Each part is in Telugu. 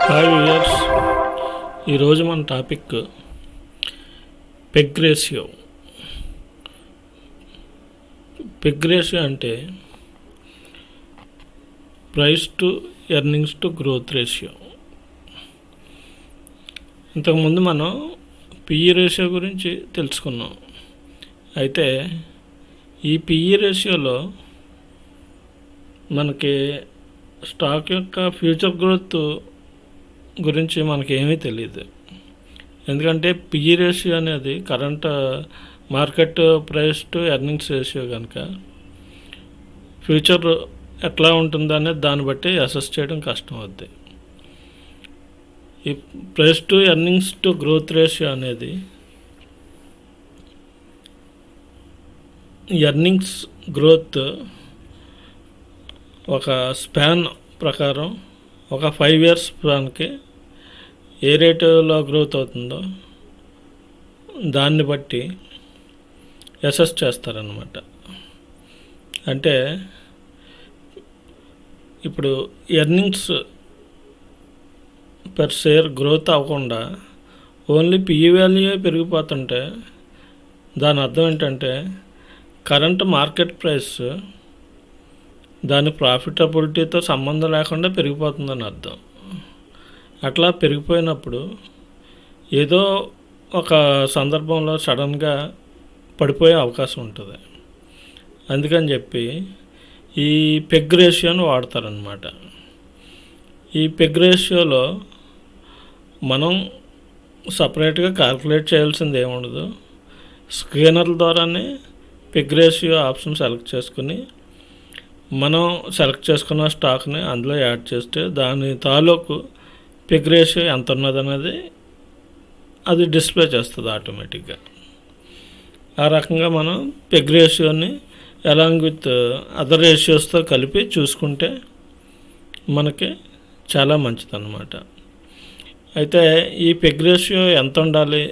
హాయ్ వ్యూయర్స్, ఈరోజు మన topic PEG ratio. PEG ratio అంటే price to earnings to growth ratio. ఇంతకుముందు మనం పిఈ రేషియో గురించి తెలుసుకున్నాం. అయితే ఈ పిఈ రేషియోలో మనకి స్టాక్ యొక్క ఫ్యూచర్ గ్రోత్ గురించి మనకి ఏమీ తెలియదు. ఎందుకంటే పిఈ రేషియో అనేది current market price to earnings ratio కనుక ఫ్యూచర్ ఎట్లా ఉంటుందో అనేది దాన్ని బట్టి అసెస్ చేయడం కష్టం అవుద్ది. ఈ price to earnings to growth ratio అనేది ఎర్నింగ్స్ గ్రోత్ ఒక స్పాన్ ప్రకారం ఒక 5 years స్పాన్కి ఏ రేటులో గ్రోత్ అవుతుందో దాన్ని బట్టి అసెస్ చేస్తారన్నమాట. అంటే ఇప్పుడు ఎర్నింగ్స్ పర్ షేర్ గ్రోత్ అవ్వకుండా ఓన్లీ పిఈ వాల్యూ పెరిగిపోతుంటే దాని అర్థం ఏంటంటే కరెంట్ మార్కెట్ ప్రైస్ దాని ప్రాఫిటబిలిటీతో సంబంధం లేకుండా పెరిగిపోతుందని అర్థం. అట్లా పెరిగిపోయినప్పుడు ఏదో ఒక సందర్భంలో సడన్గా పడిపోయే అవకాశం ఉంటుంది. అందుకని చెప్పి ఈ పెగ్ రేషియోని వాడతారనమాట. ఈ పెగ్ రేషియోలో మనం సపరేట్గా క్యాల్కులేట్ చేయాల్సింది ఏముండదు. స్క్రీనర్ల ద్వారానే పెగ్ రేషియో ఆప్షన్ సెలెక్ట్ చేసుకుని మనం సెలెక్ట్ చేసుకున్న స్టాక్ని అందులో యాడ్ చేస్తే దాని తాలూకు పెగ్ రేషియో ఎంత ఉన్నదనేది అది డిస్ప్లే చేస్తుంది ఆటోమేటిక్గా. ఆ రకంగా మనం పెగ్ రేషియోని అలాంగ్ విత్ అదర్ రేషియోస్తో కలిపి చూసుకుంటే మనకి చాలా మంచిదన్నమాట. అయితే ఈ పెగ్ రేషియో ఎంత ఉండాలి,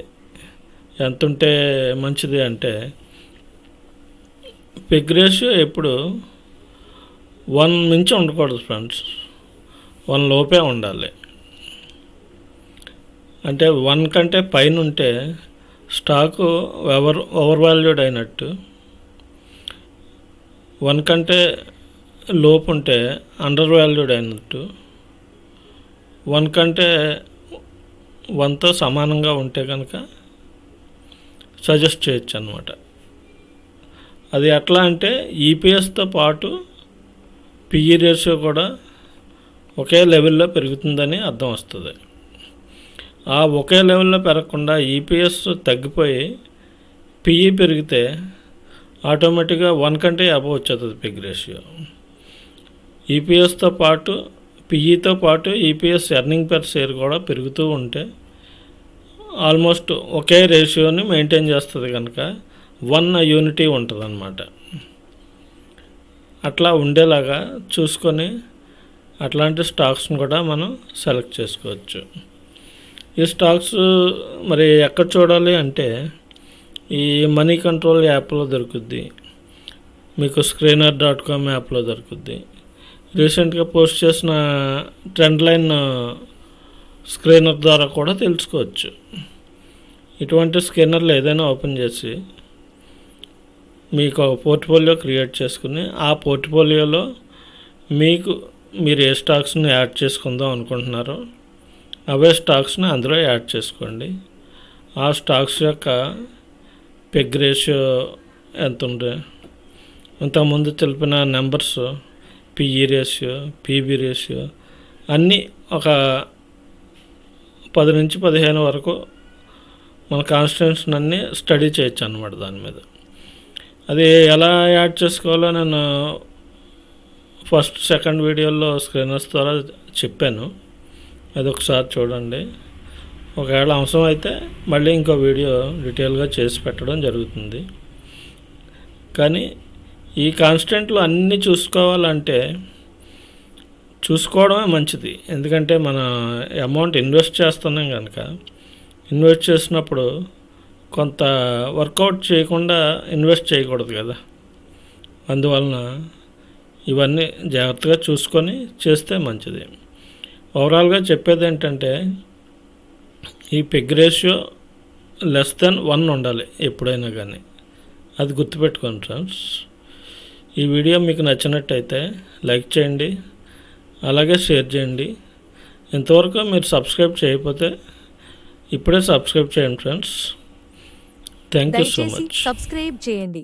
ఎంత ఉంటే మంచిది అంటే పెగ్ రేషియో ఎప్పుడు 1 నుంచి ఉండకూడదు ఫ్రెండ్స్. 1 లోపే ఉండాలి. అంటే 1 కంటే పైన ఉంటే స్టాకు ఓవర్ వాల్యూడ్ అయినట్టు, 1 కంటే లోపు ఉంటే అండర్ వాల్యూడ్ అయినట్టు, 1 కంటే 1తో సమానంగా ఉంటే కనుక సజెస్ట్ చేయొచ్చు అన్నమాట. అది ఎట్లా అంటే ఈపీఎస్తో పాటు పిఈ రేషియో కూడా ఒకే లెవెల్లో పెరుగుతుందని అర్థం వస్తుంది. ఆ ఒకే లెవెల్లో పెరగకుండా ఈపీఎస్ తగ్గిపోయి పిఈ పెరిగితే ఆటోమేటిక్గా 1 కంటే అబవ్ వచ్చేస్తుంది పెగ్ రేషియో. ఈపీఎస్తో పాటు పిఈతో పాటు ఈపీఎస్ ఎర్నింగ్ పర్ షేర్ కూడా పెరుగుతూ ఉంటే ఆల్మోస్ట్ ఒకే రేషియోని మెయింటైన్ చేస్తుంది కనుక 1 యూనిటీ ఉంటుంది అన్నమాట. అట్లా ఉండేలాగా చూసుకొని అట్లాంటి స్టాక్స్ని కూడా మనం సెలెక్ట్ చేసుకోవచ్చు. ఈ స్టాక్స్ మరి ఎక్కడ చూడాలి అంటే ఈ మనీ కంట్రోల్ యాప్లో దొరుకుద్ది, మీకు screener.com యాప్లో దొరుకుద్ది. రీసెంట్గా పోస్ట్ చేసిన ట్రెండ్ లైన్ స్క్రీనర్ ద్వారా కూడా తెలుసుకోవచ్చు. ఇటువంటి స్క్రీనర్లు ఏదైనా ఓపెన్ చేసి మీకు ఒక పోర్ట్ఫోలియో క్రియేట్ చేసుకుని ఆ పోర్ట్ఫోలియోలో మీరు ఏ స్టాక్స్ని యాడ్ చేసుకుందాం అనుకుంటున్నారో అవే స్టాక్స్ని అందులో యాడ్ చేసుకోండి. ఆ స్టాక్స్ యొక్క పెగ్ రేషియో ఎంత ఉండే ఇంతకుముందు తెలిపిన numbers, PE ratio, PB ratio అన్నీ ఒక 10 నుంచి 15 వరకు మన కాన్స్టిట్యూషన్ అన్నీ స్టడీ చేయొచ్చు అన్నమాట. దాని మీద అది ఎలా యాడ్ చేసుకోవాలో నేను ఫస్ట్ సెకండ్ వీడియోలో స్క్రీనర్స్ ద్వారా చెప్పాను. అది ఒకసారి చూడండి. ఒకవేళ అవసరం అయితే మళ్ళీ ఇంకో వీడియో డీటెయిల్గా చేసి పెట్టడం జరుగుతుంది. కానీ ఈ కాన్స్టెంట్లు అన్నీ చూసుకోవడమే మంచిది. ఎందుకంటే మన అమౌంట్ ఇన్వెస్ట్ చేస్తున్నాం కనుక ఇన్వెస్ట్ చేసినప్పుడు కొంత వర్కౌట్ చేయకుండా ఇన్వెస్ట్ చేయకూడదు కదా. అందువలన ఇవన్నీ జాగ్రత్తగా చూసుకొని చేస్తే మంచిది. ఓవరాల్గా చెప్పేది ఏంటంటే ఈ పెగ్ రేషియో లెస్ దెన్ 1 ఉండాలి ఎప్పుడైనా కానీ, అది గుర్తుపెట్టుకోండి ఫ్రెండ్స్. ఈ వీడియో మీకు నచ్చినట్టయితే లైక్ చేయండి, అలాగే షేర్ చేయండి. ఇంతవరకు మీరు సబ్స్క్రైబ్ చేయకపోతే ఇప్పుడే సబ్స్క్రైబ్ చేయండి ఫ్రెండ్స్. థ్యాంక్ యూ సో దయచేసి మచ్. సబ్స్క్రైబ్ చేయండి.